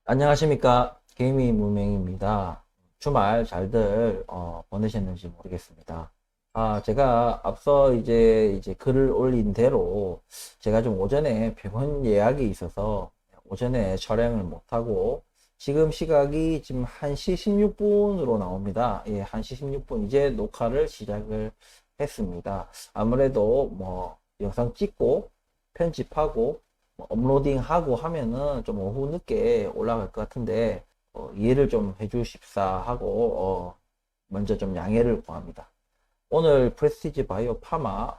안녕하십니까. 개미 무명입니다. 주말 잘들 보내셨는지 모르겠습니다. 제가 앞서 이제 글을 올린 대로 제가 좀 오전에 병원 예약이 있어서 오전에 촬영을 못하고 지금 시각이 지금 1시 16분으로 나옵니다. 예, 1시 16분 이제 녹화를 시작을 했습니다. 아무래도 뭐 영상 찍고 편집하고 업로딩하고 하면은 좀 오후 늦게 올라갈 것 같은데 이해를 좀 해주십사 하고 먼저 좀 양해를 구합니다. 오늘 프레스티지 바이오 파마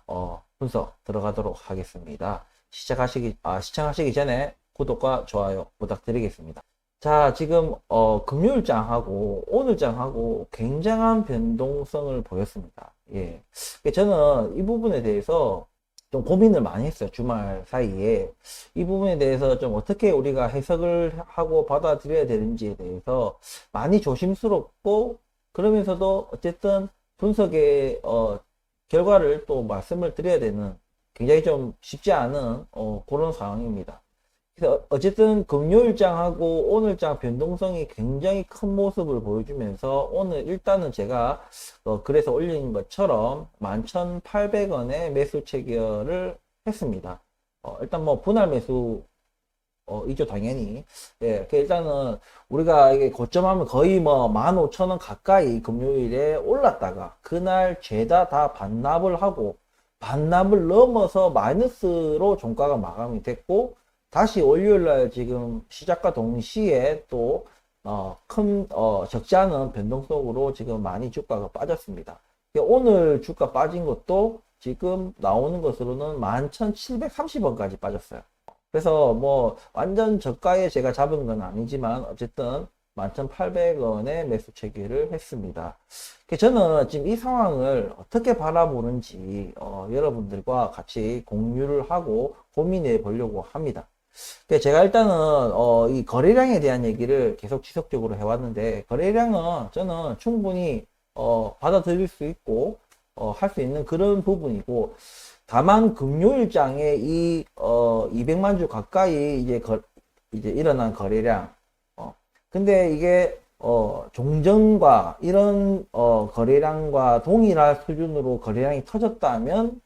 분석 들어가도록 하겠습니다. 시청하시기 전에 구독과 좋아요 부탁드리겠습니다. 자, 지금 금요일장하고 오늘장하고 굉장한 변동성을 보였습니다. 예, 저는 이 부분에 대해서 좀 고민을 많이 했어요. 주말 사이에. 이 부분에 대해서 좀 어떻게 우리가 해석을 하고 받아들여야 되는지에 대해서 많이 조심스럽고, 그러면서도 어쨌든 분석의 결과를 또 말씀을 드려야 되는 굉장히 좀 쉽지 않은 그런 상황입니다. 그래서 어쨌든 금요일장하고 오늘장 변동성이 굉장히 큰 모습을 보여주면서 오늘 일단은 제가 그래서 올린 것처럼 11,800원에 매수 체결을 했습니다. 일단 뭐 분할 매수 이죠 당연히. 예, 일단은 우리가 이게 고점하면 거의 뭐 15,000원 가까이 금요일에 올랐다가 그날 죄다 다 반납을 하고 반납을 넘어서 마이너스로 종가가 마감이 됐고, 다시 월요일날 지금 시작과 동시에 또 적지 않은 변동성으로 지금 많이 주가가 빠졌습니다. 오늘 주가 빠진 것도 지금 나오는 것으로는 11,730원까지 빠졌어요. 그래서 뭐 완전 저가에 제가 잡은 건 아니지만 어쨌든 11,800원에 매수 체결을 했습니다. 저는 지금 이 상황을 어떻게 바라보는지 여러분들과 같이 공유를 하고 고민해 보려고 합니다. 제가 일단은 이 거래량에 대한 얘기를 계속 지속적으로 해왔는데, 거래량은 저는 충분히 받아들일 수 있고 할 수 있는 그런 부분이고, 다만 금요일장에 이 200만 주 가까이 이제 일어난 거래량, 근데 이게 종전과 이런 거래량과 동일한 수준으로 거래량이 터졌다면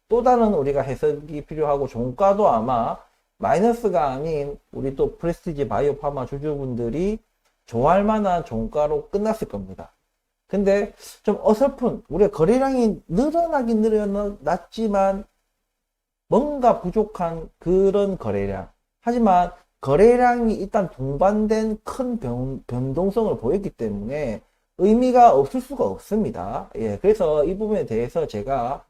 또 다른 우리가 해석이 필요하고, 종가도 아마 마이너스가 아닌 우리 또 프레스티지 바이오 파마 주주분들이 좋아할 만한 종가로 끝났을 겁니다. 근데 좀 어설픈, 우리가 거래량이 늘어나긴 늘어났지만 뭔가 부족한 그런 거래량. 하지만 거래량이 일단 동반된 큰 변동성을 보였기 때문에 의미가 없을 수가 없습니다. 예, 그래서 이 부분에 대해서 제가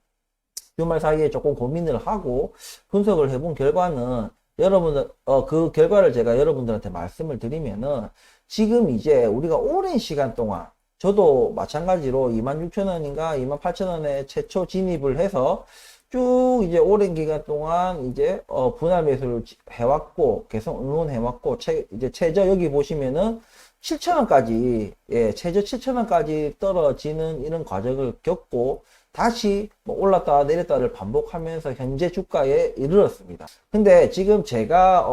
주말 사이에 조금 고민을 하고 분석을 해본 결과는, 여러분들 그 결과를 제가 여러분들한테 말씀을 드리면은, 지금 이제 우리가 오랜 시간 동안 저도 마찬가지로 26,000원인가 28,000원에 최초 진입을 해서 쭉 이제 오랜 기간 동안 이제 분할 매수를 해왔고 계속 응원해왔고, 이제 최저 여기 보시면은 7,000원까지, 예, 최저 7,000원까지 떨어지는 이런 과정을 겪고 다시 뭐 올랐다 내렸다를 반복하면서 현재 주가에 이르렀습니다. 근데 지금 제가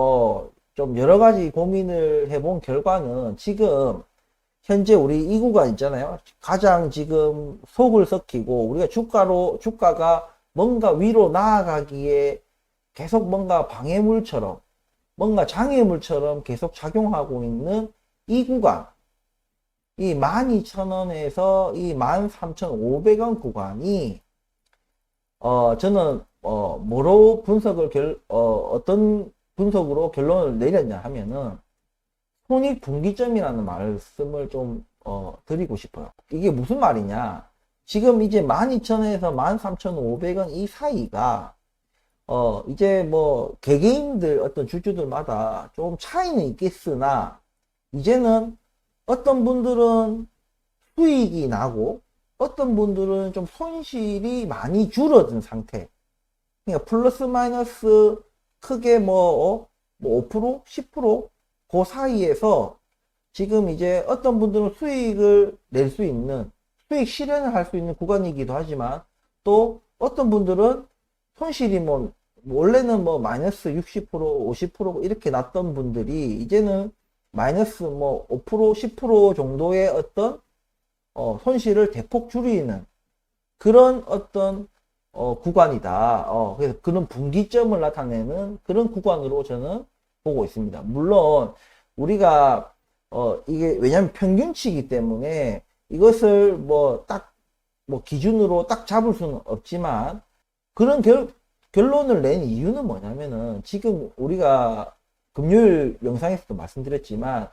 좀 여러 가지 고민을 해본 결과는, 지금 현재 우리 이 구간 있잖아요. 가장 지금 속을 썩히고 우리가 주가가 뭔가 위로 나아가기에 계속 뭔가 방해물처럼, 뭔가 장애물처럼 계속 작용하고 있는 이 구간, 이 12,000원에서 이 13,500원 구간이 저는 뭐로 어떤 분석으로 결론을 내렸냐 하면은 손익분기점이라는 말씀을 좀 드리고 싶어요. 이게 무슨 말이냐? 지금 이제 12,000원에서 13,500원 이 사이가 이제 뭐 개개인들 어떤 주주들마다 좀 차이는 있겠으나, 이제는 어떤 분들은 수익이 나고 어떤 분들은 좀 손실이 많이 줄어든 상태. 그러니까 플러스 마이너스 크게 뭐 5%, 10%, 그 사이에서 지금 이제 어떤 분들은 수익을 낼 수 있는, 수익 실현을 할 수 있는 구간이기도 하지만, 또 어떤 분들은 손실이 원래는 뭐 마이너스 60%, 50% 이렇게 났던 분들이 이제는 마이너스 뭐 5%, 10% 정도의 어떤 손실을 대폭 줄이는 그런 어떤 구간이다. 그래서 그런 분기점을 나타내는 그런 구간으로 저는 보고 있습니다. 물론 우리가 이게 왜냐하면 평균치이기 때문에 이것을 뭐 딱 뭐 기준으로 딱 잡을 수는 없지만 그런 결론을 낸 이유는 뭐냐면은 지금 우리가 금요일 영상에서도 말씀드렸지만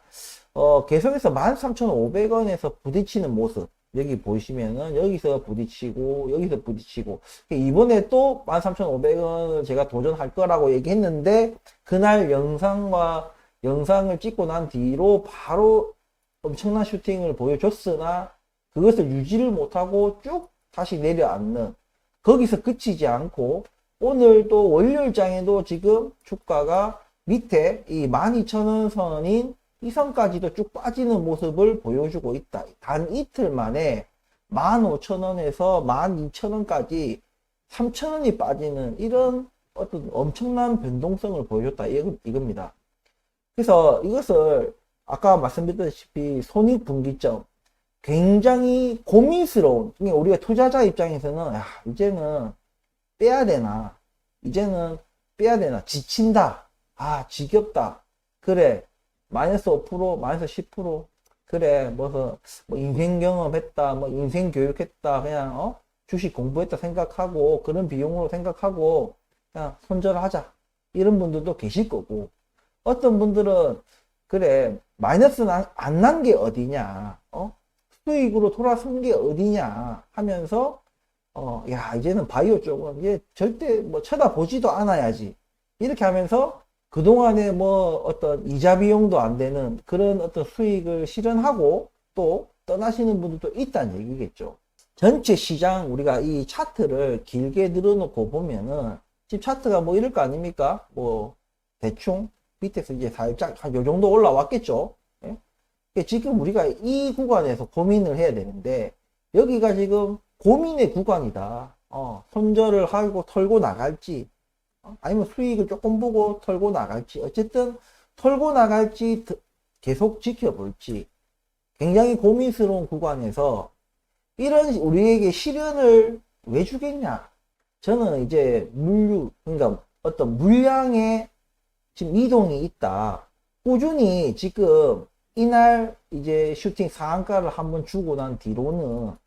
계속해서 13,500원에서 부딪히는 모습 여기 보시면은 여기서 부딪히고 여기서 부딪히고 이번에 또 13,500원을 제가 도전할 거라고 얘기했는데 그날 영상을 찍고 난 뒤로 바로 엄청난 슈팅을 보여줬으나 그것을 유지를 못하고 쭉 다시 내려앉는 거기서 그치지 않고 오늘 또 월요일장에도 지금 주가가 밑에 이 12,000원 선인 이 선까지도 쭉 빠지는 모습을 보여주고 있다. 단 이틀 만에 15,000원에서 12,000원까지 3,000원이 빠지는 이런 어떤 엄청난 변동성을 보여줬다. 이겁니다. 그래서 이것을 아까 말씀드렸다시피 손익분기점 굉장히 고민스러운, 우리가 투자자 입장에서는 이제는 빼야 되나, 지친다, 지겹다, 그래 마이너스 5%, 마이너스 10%, 그래 뭐 인생 경험했다, 뭐 인생 교육했다, 그냥 주식 공부했다 생각하고 그런 비용으로 생각하고 그냥 손절하자 이런 분들도 계실 거고, 어떤 분들은 그래 마이너스는 안 난 게 어디냐, 수익으로 돌아선 게 어디냐 하면서 이제는 바이오 쪽은 이제 절대 뭐 쳐다보지도 않아야지 이렇게 하면서 그동안에 뭐 어떤 이자 비용도 안 되는 그런 어떤 수익을 실현하고 또 떠나시는 분들도 있다는 얘기겠죠. 전체 시장 우리가 이 차트를 길게 늘어놓고 보면은 지금 차트가 뭐 이럴 거 아닙니까? 뭐 대충 밑에서 이제 살짝 한 요 정도 올라왔겠죠. 지금 우리가 이 구간에서 고민을 해야 되는데 여기가 지금 고민의 구간이다. 손절을 하고 털고 나갈지 아니면 수익을 조금 보고 털고 나갈지, 어쨌든 털고 나갈지 계속 지켜볼지 굉장히 고민스러운 구간에서 이런 우리에게 시련을 왜 주겠냐. 저는 이제 그러니까 어떤 물량의 지금 이동이 있다. 꾸준히 지금 이날 이제 슈팅 상한가를 한번 주고 난 뒤로는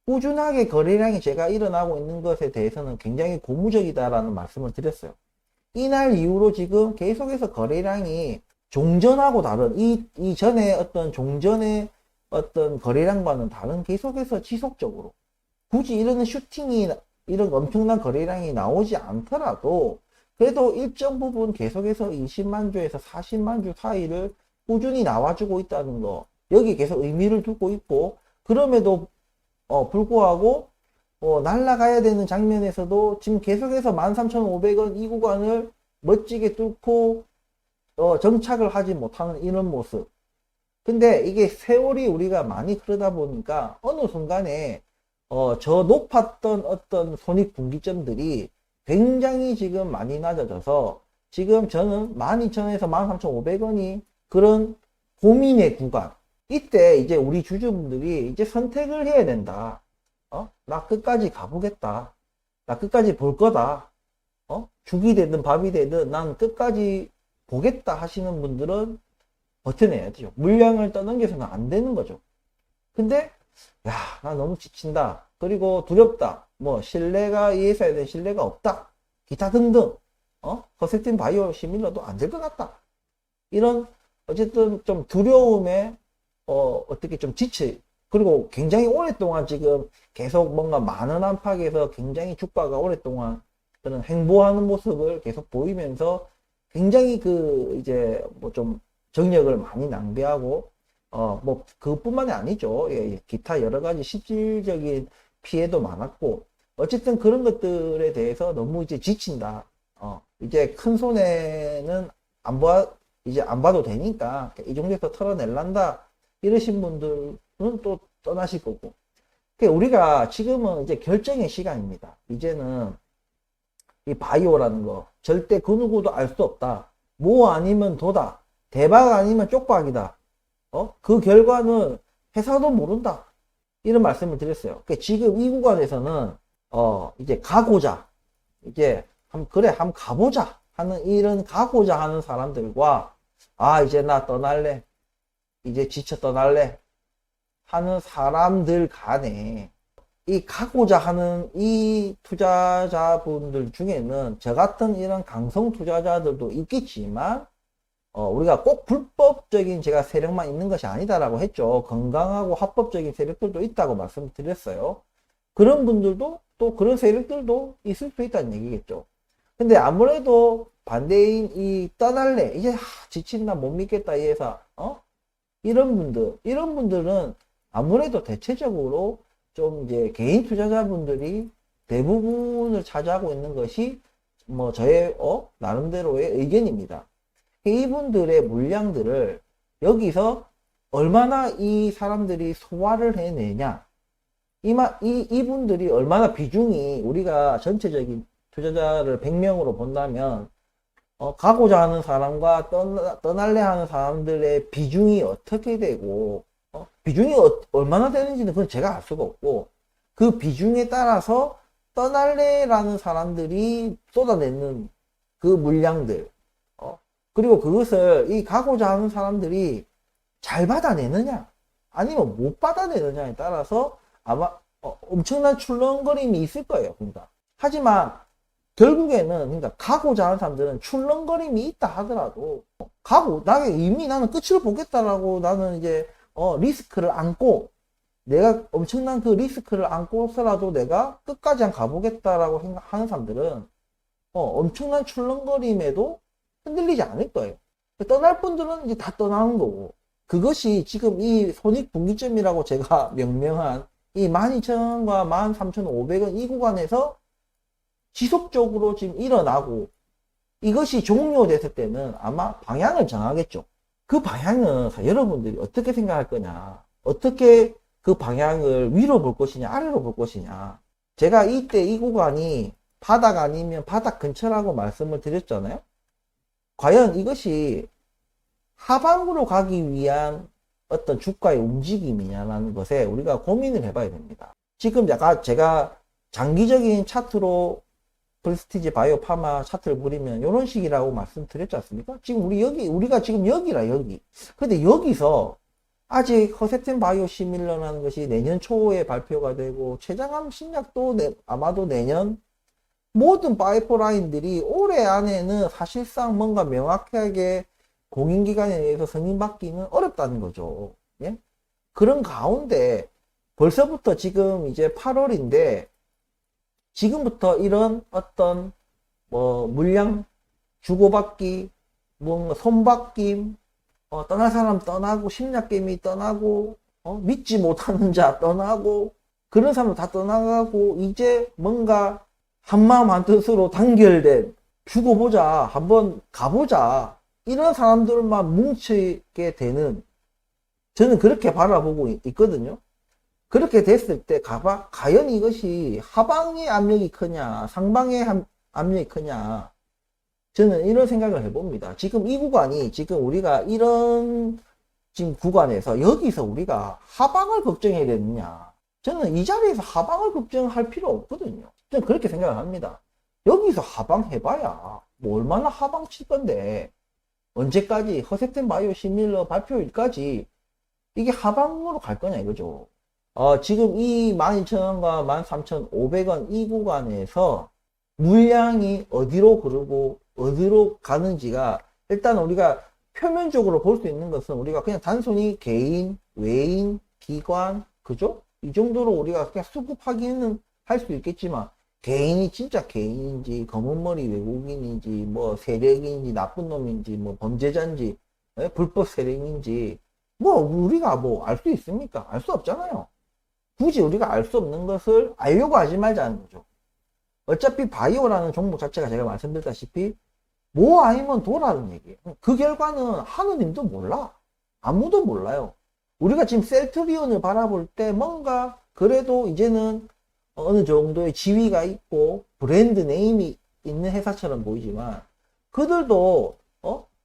꾸준하게 거래량이 제가 일어나고 있는 것에 대해서는 굉장히 고무적이다라는 말씀을 드렸어요. 이날 이후로 지금 계속해서 거래량이 종전하고 다른 이 전에 어떤 종전의 어떤 거래량과는 다른 계속해서 지속적으로 굳이 이런 슈팅이 이런 엄청난 거래량이 나오지 않더라도 그래도 일정 부분 계속해서 20만 주에서 40만 주 사이를 꾸준히 나와주고 있다는 거, 여기 계속 의미를 두고 있고, 그럼에도 불구하고 날아가야 되는 장면에서도 지금 계속해서 13,500원 이 구간을 멋지게 뚫고 정착을 하지 못하는 이런 모습. 근데 이게 세월이 우리가 많이 흐르다 보니까 어느 순간에 저 높았던 어떤 손익분기점들이 굉장히 지금 많이 낮아져서 지금 저는 12,000원에서 13,500원이 그런 고민의 구간, 이때 이제 우리 주주분들이 이제 선택을 해야 된다. 나 끝까지 가보겠다. 나 끝까지 볼 거다. 죽이 되든 밥이 되든 난 끝까지 보겠다 하시는 분들은 버텨내야 돼요. 물량을 떠넘겨서는 안 되는 거죠. 근데 나 너무 지친다. 그리고 두렵다. 뭐 신뢰가 이 회사에 대한 신뢰가 없다. 기타 등등. 허세팀 바이오 시밀러도 안 될 것 같다. 이런 어쨌든 좀 두려움에 어떻게 좀 그리고 굉장히 오랫동안 지금 계속 뭔가 많은 안팎에서 굉장히 주가가 오랫동안 그런 행보하는 모습을 계속 보이면서 굉장히 이제 뭐 좀 정력을 많이 낭비하고 뭐 그뿐만이 아니죠. 기타 여러 가지 실질적인 피해도 많았고, 어쨌든 그런 것들에 대해서 너무 이제 지친다. 이제 큰 손해는 이제 안 봐도 되니까 이 정도에서 털어낼란다 이러신 분들은 또 떠나실 거고, 우리가 지금은 이제 결정의 시간입니다. 이제는 이 바이오라는 거 절대 그 누구도 알 수 없다. 뭐 아니면 도다. 대박 아니면 쪽박이다. 그 결과는 회사도 모른다. 이런 말씀을 드렸어요. 그러니까 지금 이 구간에서는 이제 가고자, 이제 한번 가보자 하는, 이런 가고자 하는 사람들과, 이제 나 떠날래, 이제 지쳐 떠날래 하는 사람들 간에, 이 가고자 하는 이 투자자분들 중에는 저 같은 이런 강성 투자자들도 있겠지만, 우리가 꼭 불법적인 제가 세력만 있는 것이 아니다라고 했죠. 건강하고 합법적인 세력들도 있다고 말씀드렸어요. 그런 분들도, 또 그런 세력들도 있을 수 있다는 얘기겠죠. 근데 아무래도 반대인 이 떠날래, 이제 지친다, 못 믿겠다, 이 회사, 이런 분들은 아무래도 대체적으로 좀 이제 개인 투자자분들이 대부분을 차지하고 있는 것이 뭐 저의 나름대로의 의견입니다. 이분들의 물량들을 여기서 얼마나 이 사람들이 소화를 해내냐, 이분들이 얼마나 비중이, 우리가 전체적인 투자자를 100명으로 본다면 가고자 하는 사람과 떠날래 하는 사람들의 비중이 어떻게 되고, 비중이 얼마나 되는지는 그건 제가 알 수가 없고, 그 비중에 따라서 떠날래라는 사람들이 쏟아내는 그 물량들, 그리고 그것을 이 가고자 하는 사람들이 잘 받아내느냐 아니면 못 받아내느냐에 따라서 아마 엄청난 출렁거림이 있을 거예요. 그러니까 하지만 결국에는, 그러니까 가고자 하는 사람들은 출렁거림이 있다 하더라도 이미 나는 끝을 보겠다라고, 나는 이제 리스크를 안고, 내가 엄청난 그 리스크를 안고서라도 내가 끝까지 가보겠다라고 생각하는 사람들은 엄청난 출렁거림에도 흔들리지 않을 거예요. 떠날 분들은 이제 다 떠나는 거고, 그것이 지금 이 손익분기점이라고 제가 명명한 이 12,000원과 13,500원 이 구간에서 지속적으로 지금 일어나고, 이것이 종료됐을 때는 아마 방향을 정하겠죠. 그 방향은 여러분들이 어떻게 생각할 거냐, 어떻게 그 방향을 위로 볼 것이냐, 아래로 볼 것이냐. 제가 이때 이 구간이 바닥 아니면 바닥 근처라고 말씀을 드렸잖아요. 과연 이것이 하방으로 가기 위한 어떤 주가의 움직임이냐라는 것에 우리가 고민을 해봐야 됩니다. 지금 약간 제가 장기적인 차트로 프레스티지 바이오 파마 차트를 그리면 이런 식이라고 말씀드렸지 않습니까? 지금 우리가 지금 여기라, 여기. 근데 여기서 아직 허셉텐 바이오 시밀러라는 것이 내년 초에 발표가 되고, 췌장암 신약도 아마도 내년, 모든 파이프라인들이 올해 안에는 사실상 뭔가 명확하게 공인기관에 의해서 승인받기는 어렵다는 거죠. 예? 그런 가운데 벌써부터 지금 이제 8월인데 지금부터 이런 어떤 물량 주고받기, 뭔가 손바뀜, 떠날 사람 떠나고, 심리학게임이 떠나고, 믿지 못하는 자 떠나고, 그런 사람도 다 떠나가고, 이제 뭔가 한마음 한뜻으로 단결된, 두고 보자, 한번 가보자, 이런 사람들만 뭉치게 되는, 저는 그렇게 바라보고 있거든요. 그렇게 됐을 때 과연 이것이 하방의 압력이 크냐, 상방의 압력이 크냐, 저는 이런 생각을 해봅니다. 지금 이 구간이, 지금 우리가 이런 지금 구간에서 여기서 우리가 하방을 걱정해야 되느냐, 저는 이 자리에서 하방을 걱정할 필요 없거든요. 저는 그렇게 생각을 합니다. 여기서 하방 해봐야 뭐 얼마나 하방 칠 건데, 언제까지, 허셉텐 바이오 시밀러 발표일까지 이게 하방으로 갈 거냐 이거죠. 지금 이 12,000원과 13,500원 이 구간에서 물량이 어디로 흐르고 어디로 가는지가, 일단 우리가 표면적으로 볼 수 있는 것은 우리가 그냥 단순히 개인, 외인, 기관, 그죠? 이 정도로 우리가 그냥 수급 확인은 할 수 있겠지만, 개인이 진짜 개인인지, 검은머리 외국인인지, 뭐 세력인지, 나쁜 놈인지, 뭐 범죄자인지, 불법 세력인지, 뭐 우리가 뭐 알 수 있습니까? 알 수 없잖아요. 굳이 우리가 알 수 없는 것을 알려고 하지 말자는 거죠. 어차피 바이오라는 종목 자체가 제가 말씀드렸다시피 뭐 아니면 도라는 얘기예요. 그 결과는 하느님도 몰라. 아무도 몰라요. 우리가 지금 셀트리온을 바라볼 때 뭔가 그래도 이제는 어느 정도의 지위가 있고 브랜드 네임이 있는 회사처럼 보이지만, 그들도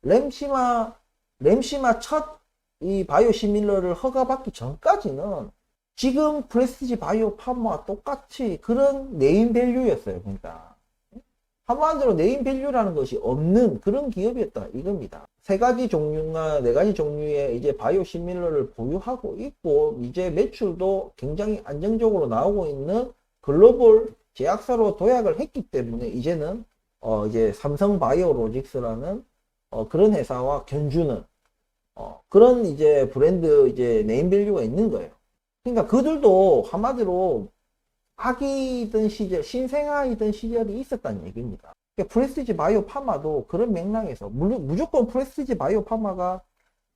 램시마 램시마 첫 이 바이오시밀러를 허가받기 전까지는 지금 프레스티지 바이오 파마와 똑같이 그런 네임밸류였어요. 그러니까 한마디로 네임밸류라는 것이 없는 그런 기업이었다 이겁니다. 세 가지 종류나 네 가지 종류의 이제 바이오시밀러를 보유하고 있고 이제 매출도 굉장히 안정적으로 나오고 있는 글로벌 제약사로 도약을 했기 때문에 이제는 이제 삼성바이오로직스라는 그런 회사와 견주는 그런 이제 브랜드 이제 네임밸류가 있는 거예요. 그러니까 그들도 한마디로 아기이던 시절, 신생아이던 시절이 있었다는 얘기입니다. 그러니까 프레스티지 바이오 파마도 그런 맥락에서 무조건 프레스티지 바이오 파마가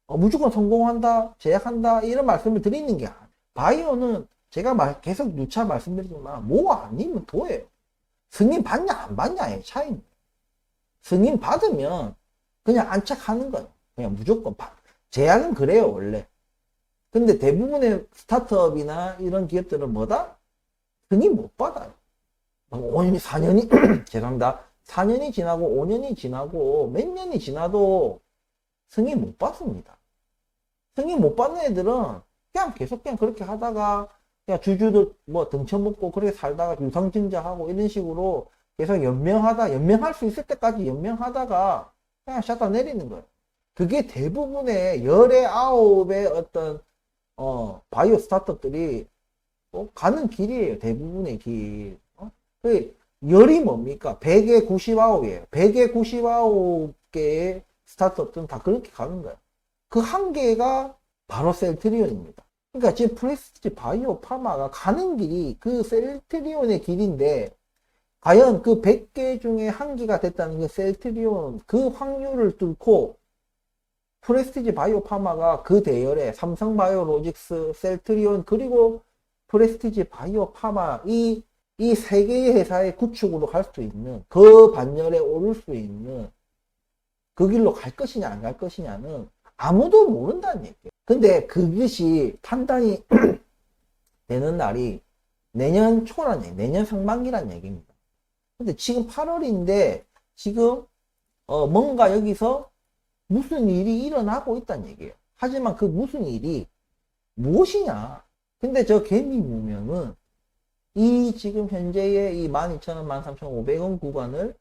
무조건 성공한다, 제약한다 이런 말씀을 드리는 게 아니에요. 바이오는 제가 계속 누차 말씀드리지만 뭐 아니면 도예요. 승인 받냐 안 받냐의 차이입니다. 승인 받으면 그냥 안착하는 거예요. 그냥 무조건 제약은 그래요 원래. 근데 대부분의 스타트업이나 이런 기업들은 뭐다? 승인 못 받아요. 5년이 4년이 죄송합니다. 4년이 지나고 5년이 지나고 몇 년이 지나도 승인 못 받습니다. 승인 못 받는 애들은 그냥 계속 그냥 그렇게 하다가 그냥 주주들 뭐 등쳐먹고 그렇게 살다가 유상증자하고 이런 식으로 계속 연명할 수 있을 때까지 연명하다가 그냥 샷다 내리는 거예요. 그게 대부분의 열의 아홉의 어떤 바이오 스타트업들이 가는 길이에요. 대부분의 길. 그 열이 뭡니까? 100에 99이에요. 100에 99개의 스타트업들은 다 그렇게 가는 거예요. 그 한 개가 바로 셀트리온입니다. 그러니까 지금 프레스티지 바이오 파마가 가는 길이 그 셀트리온의 길인데 과연 그 100개 중에 한 개가 됐다는 그 셀트리온 그 확률을 뚫고 프레스티지 바이오 파마가 그 대열에 삼성바이오로직스, 셀트리온 그리고 프레스티지 바이오 파마 이 세 개의 회사의 구축으로 갈 수 있는 그 반열에 오를 수 있는 그 길로 갈 것이냐 안 갈 것이냐는 아무도 모른다는 얘기예요. 근데 그것이 판단이 되는 날이 내년 초란 얘기, 내년 상반기란 얘기입니다. 근데 지금 8월인데 지금 뭔가 여기서 무슨 일이 일어나고 있다는 얘기예요. 하지만 그 무슨 일이 무엇이냐? 근데 저 개미무명은 이 지금 현재의 이 12,000원, 13,500원 구간을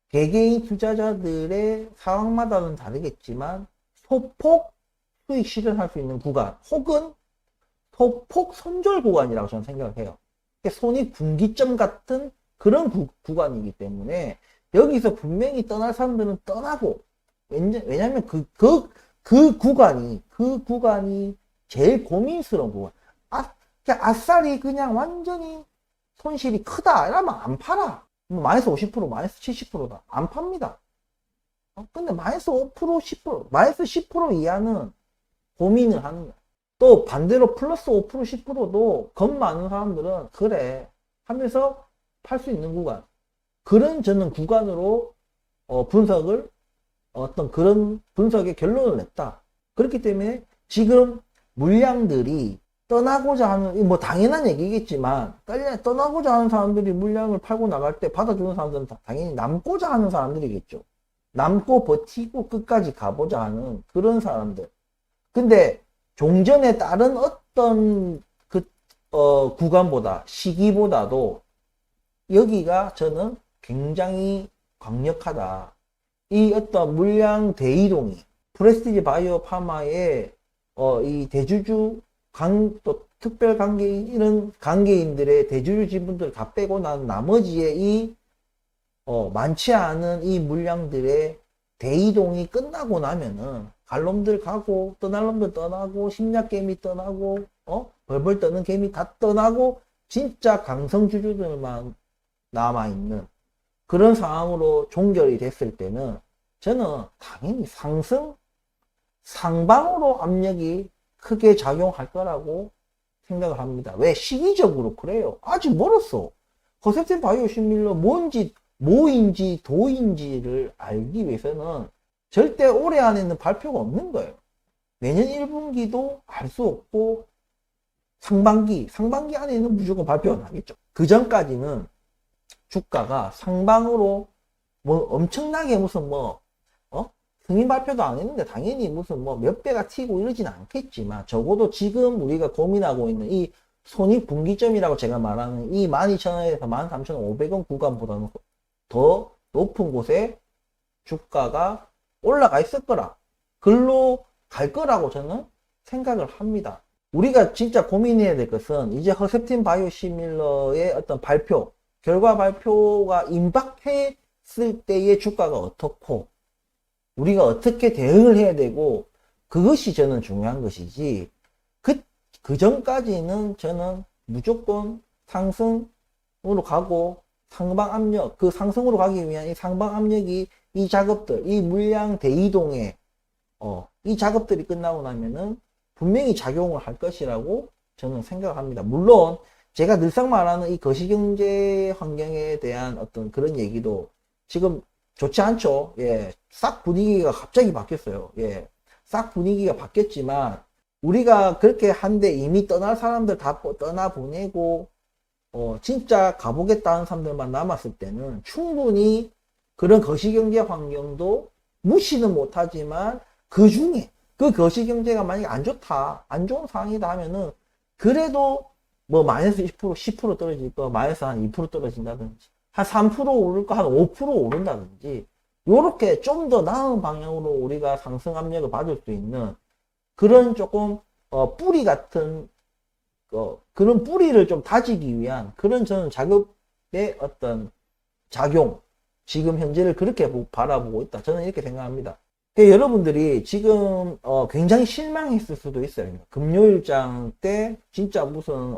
개개인 투자자들의 상황마다는 다르겠지만 소폭 수익 실현할 수 있는 구간 혹은 소폭 손절 구간이라고 저는 생각을 해요. 손익분기점 같은 그런 구간이기 때문에 여기서 분명히 떠날 사람들은 떠나고 왜냐면 그 구간이 제일 고민스러운 구간. 아싸리 그냥 완전히 손실이 크다 이러면 안 팔아. 마이너스 50%, 마이너스 70%다. 안 팝니다. 근데 마이너스 5%, 10%, 마이너스 10% 이하는 고민을 하는 거야. 또 반대로 플러스 5%, 10%도 겁 많은 사람들은 그래 하면서 팔 수 있는 구간. 그런 저는 구간으로 분석을 어떤 그런 분석의 결론을 냈다. 그렇기 때문에 지금 물량들이 떠나고자 하는, 뭐 당연한 얘기겠지만 떠나고자 하는 사람들이 물량을 팔고 나갈 때 받아주는 사람들은 당연히 남고자 하는 사람들이겠죠. 남고 버티고 끝까지 가보자 하는 그런 사람들. 근데 종전에 다른 어떤 구간보다 시기보다도 여기가 저는 굉장히 강력하다. 이 어떤 물량 대이동이 프레스티지 바이오 파마의 이 대주주 또 특별 관계인 이런 관계인들의 대주주 지분들 다 빼고 난 나머지의 이 많지 않은 이 물량들의 대이동이 끝나고 나면은 갈 놈들 가고 떠날 놈들 떠나고 심리학 개미 떠나고 벌벌 떠는 개미 다 떠나고 진짜 강성주주들만 남아있는 그런 상황으로 종결이 됐을 때는 저는 당연히 상방으로 압력이 크게 작용할 거라고 생각을 합니다. 왜? 시기적으로 그래요. 아직 멀었어. 퍼센트 바이오시밀러 뭐인지 도인지를 알기 위해서는 절대 올해 안에는 발표가 없는 거예요. 내년 1분기도 알 수 없고 상반기 안에는 무조건 발표가 나겠죠. 그 전까지는 주가가 상방으로 뭐 엄청나게 무슨 승인 발표도 안 했는데 당연히 무슨 뭐 몇 배가 튀고 이러진 않겠지만 적어도 지금 우리가 고민하고 있는 이 손익분기점이라고 제가 말하는 이 12,000원에서 13,500원 구간보다는 더 높은 곳에 주가가 올라가 있을 거라, 글로 갈 거라고 저는 생각을 합니다. 우리가 진짜 고민해야 될 것은 이제 허셉틴 바이오시밀러의 어떤 발표, 결과 발표가 임박했을 때의 주가가 어떻고 우리가 어떻게 대응을 해야 되고, 그것이 저는 중요한 것이지, 그 전까지는 저는 무조건 상승으로 가고 상방 압력, 그 상승으로 가기 위한 이 상방 압력이 이 작업들, 이 물량 대이동에 이 작업들이 끝나고 나면은 분명히 작용을 할 것이라고 저는 생각을 합니다. 물론 제가 늘상 말하는 이 거시경제 환경에 대한 어떤 그런 얘기도 지금 좋지 않죠. 예, 싹 분위기가 갑자기 바뀌었어요. 예, 싹 분위기가 바뀌었지만 우리가 그렇게 한데 이미 떠날 사람들 다 떠나보내고 진짜 가보겠다는 사람들만 남았을 때는 충분히 그런 거시경제 환경도 무시는 못하지만 그 중에 그 거시경제가 만약에 안 좋다, 안 좋은 상황이다 하면은 그래도 뭐 마이너스 10% 떨어질 거 마이너스 한 2% 떨어진다든지 한 3% 오를 거 한 5% 오른다든지 요렇게 좀 더 나은 방향으로 우리가 상승 압력을 받을 수 있는 그런 조금 뿌리 같은 그런 뿌리를 좀 다지기 위한 그런 저는 작업의 어떤 작용, 지금 현재를 그렇게 바라보고 있다, 저는 이렇게 생각합니다. 여러분들이 지금 굉장히 실망했을 수도 있어요. 금요일장 때 진짜 무슨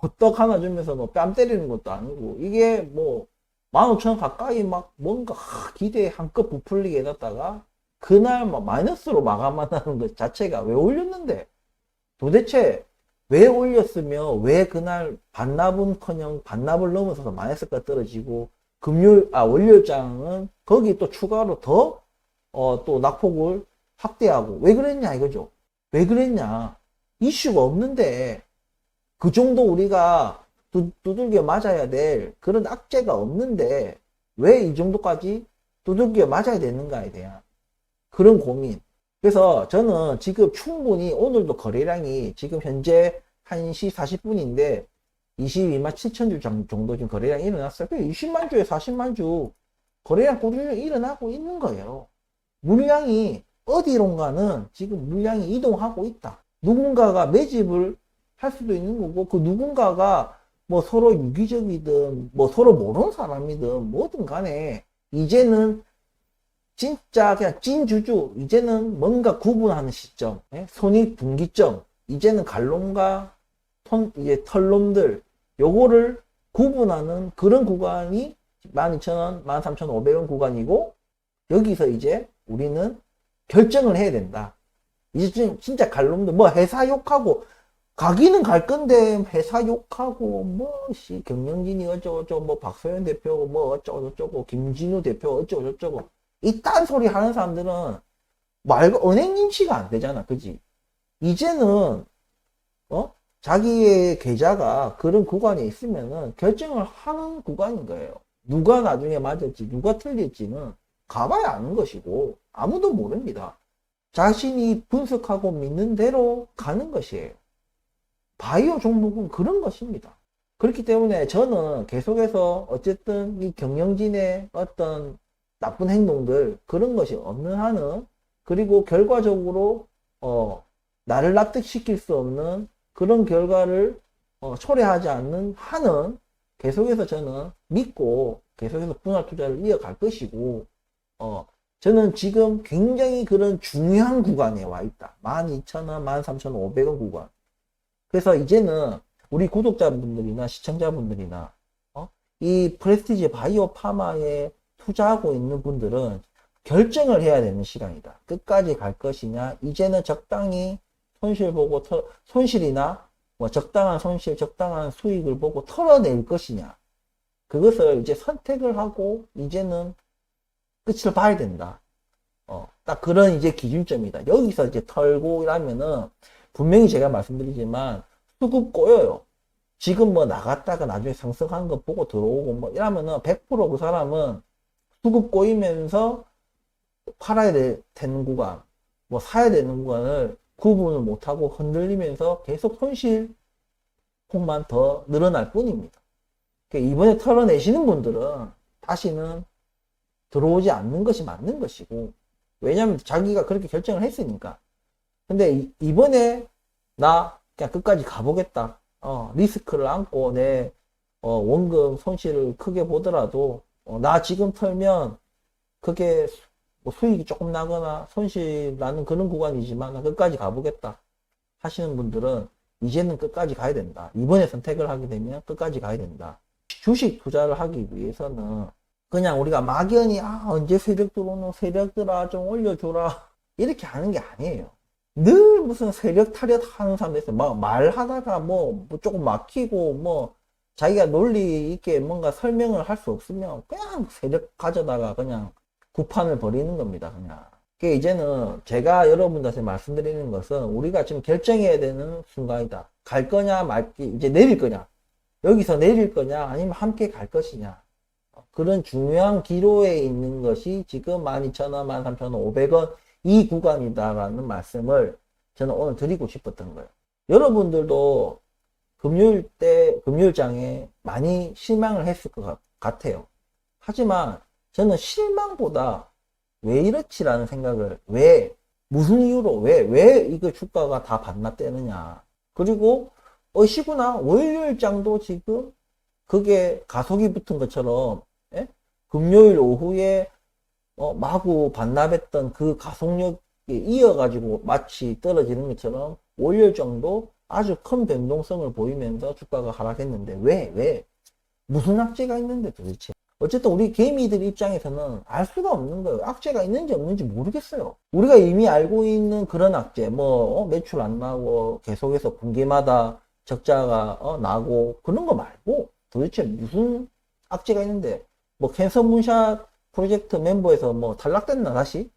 호떡 하나 주면서 뭐 뺨 때리는 것도 아니고 이게 뭐 15,000원 가까이 막 뭔가 기대에 한껏 부풀리게 해놨다가 그날 막 마이너스로 마감한다는 것 자체가 왜 올렸는데, 도대체 왜 올렸으며 왜 그날 반납은커녕 반납을 넘어서서 마이너스가 떨어지고 월요일장은 거기 또 추가로 더 또 낙폭을 확대하고 왜 그랬냐 이거죠. 왜 그랬냐, 이슈가 없는데 그 정도 우리가 두들겨 맞아야 될 그런 악재가 없는데 왜 이 정도까지 두들겨 맞아야 되는가에 대한 그런 고민. 그래서 저는 지금 충분히 오늘도 거래량이 지금 현재 1시 40분인데 22만 7천 주 정도 지금 거래량이 일어났어요. 20만 주에 40만 주 거래량 꾸준히 일어나고 있는 거예요. 물량이 어디론가는 지금 물량이 이동하고 있다. 누군가가 매집을 할 수도 있는 거고, 그 누군가가 뭐 서로 유기적이든 뭐 서로 모르는 사람이든 뭐든 간에 이제는 진짜 그냥 찐주주, 이제는 뭔가 구분하는 시점, 손익분기점, 이제는 갈놈과 이제 털놈들 요거를 구분하는 그런 구간이 12,000원, 13,500원 구간이고, 여기서 이제 우리는 결정을 해야 된다. 이제 진짜 갈놈들 뭐 회사 욕하고 가기는 갈 건데 회사 욕하고 뭐씨 경영진이 어쩌고저쩌고 뭐 박소연 대표 뭐 어쩌고저쩌고 김진우 대표 어쩌고저쩌고 이딴 소리 하는 사람들은 은행 인치가 안 되잖아, 그지? 이제는 자기의 계좌가 그런 구간에 있으면은 결정을 하는 구간인 거예요. 누가 나중에 맞을지 누가 틀릴지는 가봐야 아는 것이고 아무도 모릅니다. 자신이 분석하고 믿는 대로 가는 것이에요. 바이오 종목은 그런 것입니다. 그렇기 때문에 저는 계속해서 어쨌든 이 경영진의 어떤 나쁜 행동들 그런 것이 없는 한은, 그리고 결과적으로 나를 납득시킬 수 없는 그런 결과를 초래하지 않는 한은 계속해서 저는 믿고 계속해서 분할 투자를 이어갈 것이고, 저는 지금 굉장히 그런 중요한 구간에 와 있다. 12,000원, 13,500원 구간. 그래서 이제는 우리 구독자분들이나 시청자분들이나 이 프레스티지 바이오 파마에 투자하고 있는 분들은 결정을 해야 되는 시간이다. 끝까지 갈 것이냐, 이제는 적당히 손실 보고 손실이나 뭐 적당한 손실, 적당한 수익을 보고 털어낼 것이냐, 그것을 이제 선택을 하고 이제는 끝을 봐야 된다. 딱 그런 이제 기준점이다. 여기서 이제 털고 이러면은 분명히 제가 말씀드리지만 수급 꼬여요. 지금 뭐 나갔다가 나중에 상승하는 거 보고 들어오고 뭐 이러면은 100% 그 사람은 수급 꼬이면서 팔아야 되는 구간, 뭐 사야 되는 구간을 구분을 못하고 흔들리면서 계속 손실폭만 더 늘어날 뿐입니다. 그러니까 이번에 털어내시는 분들은 다시는 들어오지 않는 것이 맞는 것이고, 왜냐하면 자기가 그렇게 결정을 했으니까. 근데 이번에 나 그냥 끝까지 가보겠다. 리스크를 안고 내 원금 손실을 크게 보더라도 나 지금 털면 그게 뭐 수익이 조금 나거나 손실 나는 그런 구간이지만 나 끝까지 가보겠다 하시는 분들은 이제는 끝까지 가야 된다. 이번에 선택을 하게 되면 끝까지 가야 된다. 주식 투자를 하기 위해서는 그냥 우리가 막연히 언제 세력 들어오노, 세력들아 좀 올려줘라 이렇게 하는 게 아니에요. 늘 무슨 세력 타령 하는 사람들 있어요. 막 말하다가 뭐 조금 막히고 뭐 자기가 논리 있게 뭔가 설명을 할 수 없으면 그냥 세력 가져다가 그냥 구판을 벌이는 겁니다. 그냥. 그게 이제는 제가 여러분들한테 말씀드리는 것은 우리가 지금 결정해야 되는 순간이다. 갈 거냐 이제 내릴 거냐, 여기서 내릴 거냐 아니면 함께 갈 것이냐, 그런 중요한 기로에 있는 것이 지금 12,000원, 13,500원 이 구간이다라는 말씀을 저는 오늘 드리고 싶었던 거예요. 여러분들도 금요일장에 많이 실망을 했을 것 같아요. 하지만 저는 실망보다 왜 이렇지라는 생각을, 무슨 이유로, 왜 이거 주가가 다 반납되느냐. 그리고 어시구나, 월요일장도 지금 그게 가속이 붙은 것처럼, 금요일 오후에 마구 반납했던 그 가속력에 이어가지고 마치 떨어지는 것처럼 월요일 정도 아주 큰 변동성을 보이면서 주가가 하락했는데 왜? 무슨 악재가 있는데 도대체? 어쨌든 우리 개미들 입장에서는 알 수가 없는 거예요. 악재가 있는지 없는지 모르겠어요. 우리가 이미 알고 있는 그런 악재, 매출 안 나고 계속해서 분기마다 적자가 나고 그런 거 말고 도대체 무슨 악재가 있는데, 뭐 캔서 문샷 프로젝트 멤버에서 뭐 탈락됐나 다시?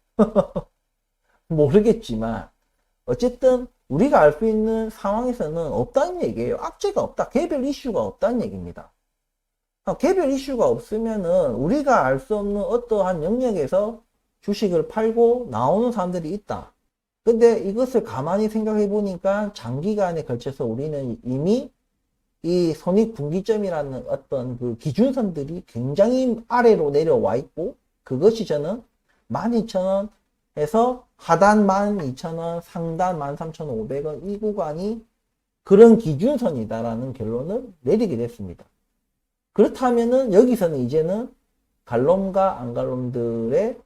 모르겠지만 어쨌든 우리가 알 수 있는 상황에서는 없다는 얘기예요. 악재가 없다, 개별 이슈가 없다는 얘기입니다. 개별 이슈가 없으면은 우리가 알 수 없는 어떠한 영역에서 주식을 팔고 나오는 사람들이 있다. 근데 이것을 가만히 생각해 보니까 장기간에 걸쳐서 우리는 이미 이 손익분기점이라는 어떤 그 기준선들이 굉장히 아래로 내려와 있고, 그것이 저는 12,000원에서 하단 12,000원, 상단 13,500원 이 구간이 그런 기준선이다라는 결론을 내리게 됐습니다. 그렇다면은 여기서는 이제는 갈 놈과 안 갈 놈들의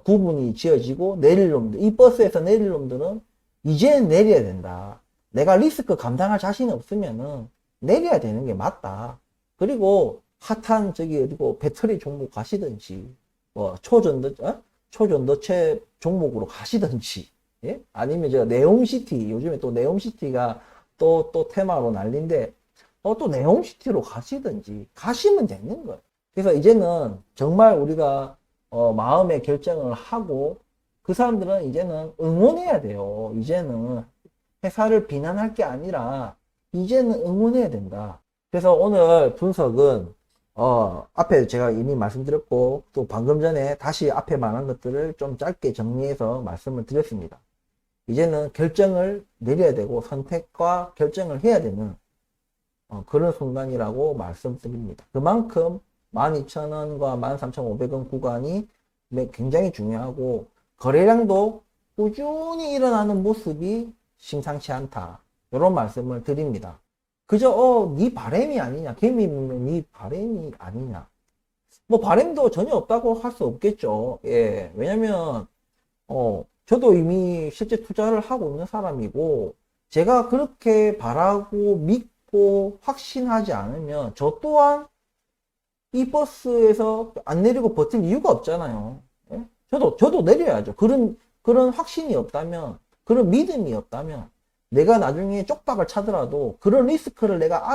구분이 지어지고, 내릴 놈들, 이 버스에서 내릴 놈들은 이제는 내려야 된다. 내가 리스크 감당할 자신이 없으면은 내려야 되는 게 맞다. 그리고 핫한 어디고 배터리 종목 가시든지, 뭐 초전도체 종목으로 가시든지, 예? 아니면 네옴시티, 요즘에 또 네옴시티가 또 테마로 난리인데 또 네옴시티로 가시든지 가시면 되는 거예요. 그래서 이제는 정말 우리가 마음의 결정을 하고, 그 사람들은 이제는 응원해야 돼요. 이제는 회사를 비난할 게 아니라 이제는 응원해야 된다. 그래서 오늘 분석은 앞에 제가 이미 말씀드렸고, 또 방금 전에 다시 앞에 말한 것들을 좀 짧게 정리해서 말씀을 드렸습니다. 이제는 결정을 내려야 되고 선택과 결정을 해야 되는 그런 순간이라고 말씀드립니다. 그만큼 12,000원과 13,500원 구간이 굉장히 중요하고, 거래량도 꾸준히 일어나는 모습이 심상치 않다, 이런 말씀을 드립니다. 그저 네 바람이 아니냐, 개미 보면 네 바람이 아니냐, 뭐 바람도 전혀 없다고 할 수 없겠죠. 예, 왜냐면 저도 이미 실제 투자를 하고 있는 사람이고, 제가 그렇게 바라고 믿고 확신하지 않으면 저 또한 이 버스에서 안 내리고 버틸 이유가 없잖아요. 예? 저도 내려야죠. 그런 확신이 없다면, 그런 믿음이 없다면, 내가 나중에 쪽박을 차더라도 그런 리스크를 내가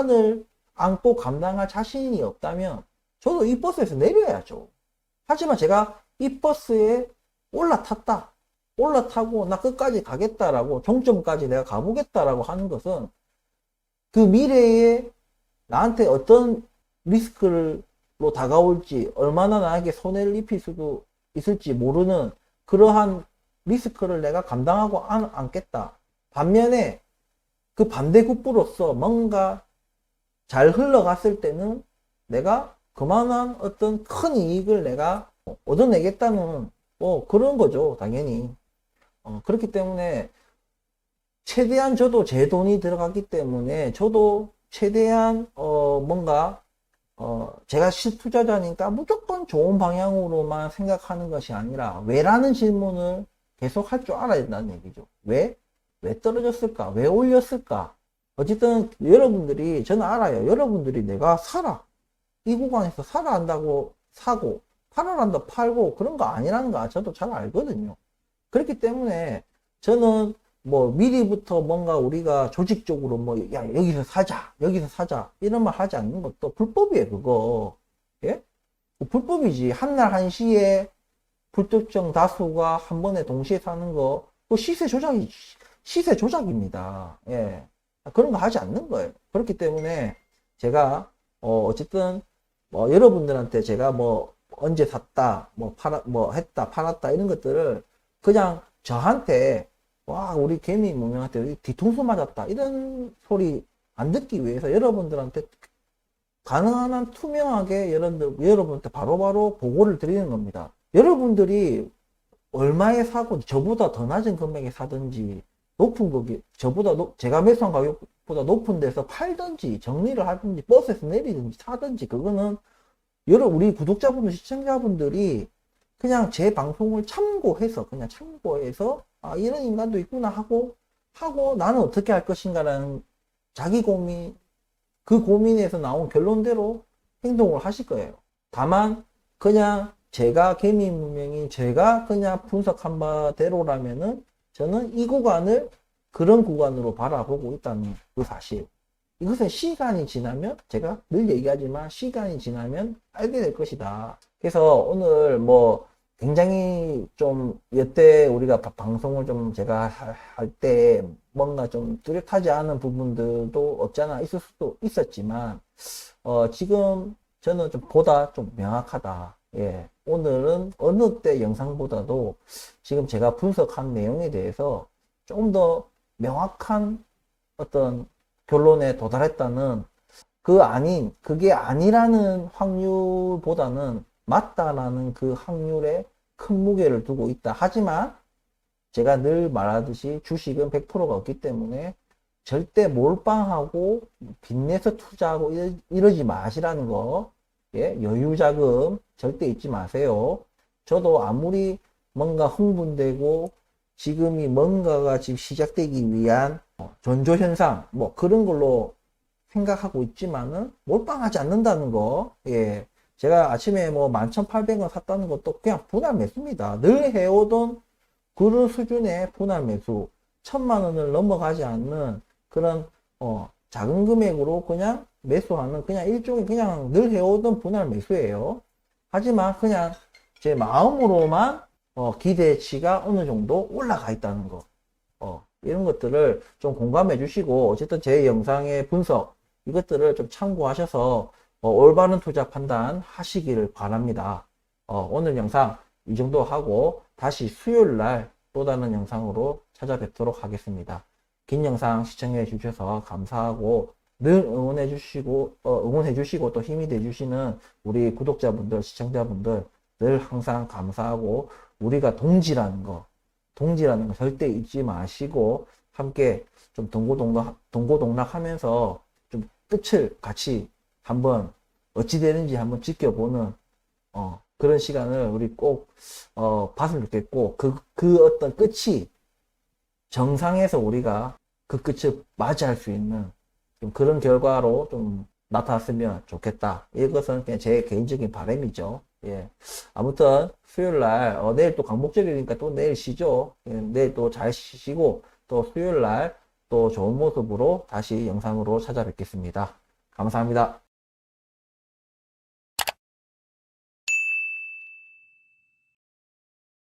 안고 감당할 자신이 없다면 저도 이 버스에서 내려야죠. 하지만 제가 이 버스에 올라타고 나 끝까지 가겠다라고, 종점까지 내가 가보겠다라고 하는 것은 그 미래에 나한테 어떤 리스크로 다가올지, 얼마나 나에게 손해를 입힐 수도 있을지 모르는 그러한 리스크를 내가 감당하고 않겠다. 반면에 그 반대급부로서 뭔가 잘 흘러갔을 때는 내가 그만한 어떤 큰 이익을 내가 얻어내겠다는 뭐 그런 거죠, 당연히. 그렇기 때문에 최대한 저도 제 돈이 들어갔기 때문에 저도 최대한 뭔가 제가 실투자자니까 무조건 좋은 방향으로만 생각하는 것이 아니라 왜라는 질문을 계속 할 줄 알아야 된다는 얘기죠. 왜? 왜 떨어졌을까? 왜 올렸을까? 어쨌든 여러분들이, 저는 알아요. 여러분들이 내가 사라, 이 구간에서 사라 한다고 사고 팔아라 한다 팔고 그런 거 아니라는 거 저도 잘 알거든요. 그렇기 때문에 저는 뭐 미리부터 뭔가 우리가 조직적으로 뭐 야 여기서 사자 여기서 사자 이런 말 하지 않는 것도 불법이에요. 그거 예? 불법이지. 한날 한시에 불특정 다수가 한 번에 동시에 사는 거 그 시세 조작입니다. 예. 그런 거 하지 않는 거예요. 그렇기 때문에 제가 어쨌든 뭐 여러분들한테 제가 뭐 언제 샀다 뭐 했다 팔았다 이런 것들을 그냥 저한테 와 우리 개미 문명한테 뒤통수 맞았다 이런 소리 안 듣기 위해서 여러분들한테 가능한 한 투명하게 여러분한테 바로바로 보고를 드리는 겁니다. 여러분들이 얼마에 사고 저보다 더 낮은 금액에 사든지 높은 거기 저보다 제가 매수한 가격보다 높은 데서 팔든지 정리를 하든지 버스에서 내리든지 사든지 그거는 우리 구독자분들 시청자분들이 그냥 제 방송을 그냥 참고해서 아 이런 인간도 있구나 하고 나는 어떻게 할 것인가라는 자기 고민, 그 고민에서 나온 결론대로 행동을 하실 거예요. 다만 그냥 제가 개미 문명인 제가 그냥 분석한 바대로라면은 저는 이 구간을 그런 구간으로 바라보고 있다는 그 사실. 이것은 시간이 지나면 제가 늘 얘기하지만 시간이 지나면 알게 될 것이다. 그래서 오늘 뭐 굉장히 좀 여태 우리가 방송을 좀 제가 할 때 뭔가 좀 뚜렷하지 않은 부분들도 없잖아 있을 수도 있었지만 지금 저는 좀 보다 좀 명확하다. 예. 오늘은 어느 때 영상보다도 지금 제가 분석한 내용에 대해서 좀 더 명확한 어떤 결론에 도달했다는 그게 아니라는 확률보다는 맞다라는 그 확률에 큰 무게를 두고 있다. 하지만 제가 늘 말하듯이 주식은 100%가 없기 때문에 절대 몰빵하고 빚내서 투자하고 이러지 마시라는 거. 예, 여유자금 절대 잊지 마세요. 저도 아무리 뭔가 흥분되고 지금이 뭔가가 지금 시작되기 위한 전조현상 뭐 그런 걸로 생각하고 있지만은 몰빵하지 않는다는 거. 예, 제가 아침에 뭐 11,800원 샀다는 것도 그냥 분할 매수입니다. 늘 해오던 그런 수준의 분할 매수. 1,000만원을 넘어가지 않는 그런 작은 금액으로 그냥 매수하는 그냥 일종의 그냥 늘 해오던 분할 매수예요. 하지만 그냥 제 마음으로만 기대치가 어느 정도 올라가 있다는 거. 이런 것들을 좀 공감해 주시고 어쨌든 제 영상의 분석 이것들을 좀 참고하셔서 올바른 투자 판단 하시기를 바랍니다. 오늘 영상 이 정도 하고 다시 수요일날 또 다른 영상으로 찾아뵙도록 하겠습니다. 긴 영상 시청해 주셔서 감사하고 늘 응원해 주시고 또 힘이 돼 주시는 우리 구독자분들 시청자분들 늘 항상 감사하고 우리가 동지라는 거 절대 잊지 마시고 함께 좀 동고동락 하면서 좀 끝을 같이 한번 어찌 되는지 한번 지켜보는 그런 시간을 우리 꼭 봤으면 좋겠고 그 어떤 끝이 정상에서 우리가 그 끝을 맞이할 수 있는 좀 그런 결과로 좀 나타났으면 좋겠다. 이것은 그냥 제 개인적인 바람이죠. 예. 아무튼 수요일날 내일 또 강복절이니까 또 내일 쉬죠. 예, 내일 또 잘 쉬시고 또 수요일날 또 좋은 모습으로 다시 영상으로 찾아뵙겠습니다. 감사합니다.